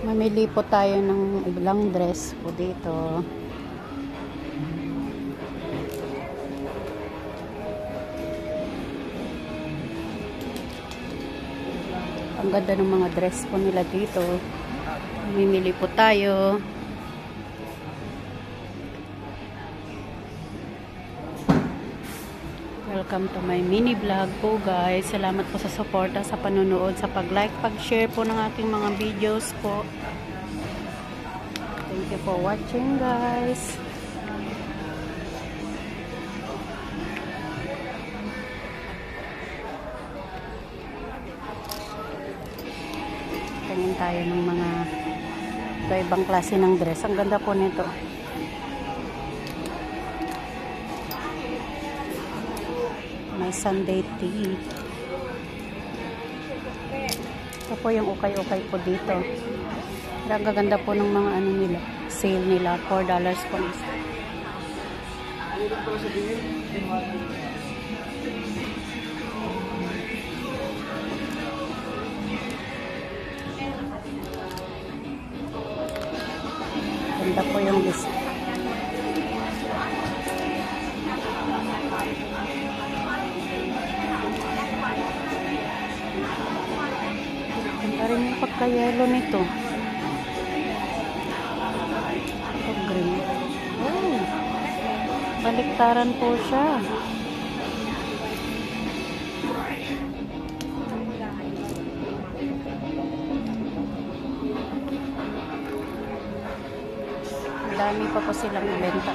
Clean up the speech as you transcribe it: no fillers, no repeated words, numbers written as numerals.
Mamili po tayo ng ilang dress po dito. Ang ganda ng mga dress po nila dito. Mamimili po tayo. Welcome to my mini vlog po guys. Salamat po sa suporta, sa panonood, sa pag-like, pag-share po ng aking mga videos po. Thank you for watching guys. Tingin tayo ng mga ibang klase ng dress. Ang ganda po nito. May Sunday tea. Ito po yung ukay-ukay po dito. Ang gaganda po ng mga ano nila. Sale nila. $4 po isa. Ganda po yung list. Ganda rin yung pagka-yellow nito. Ito green. Oh, baliktaran po siya. Dami pa po silang ibenta.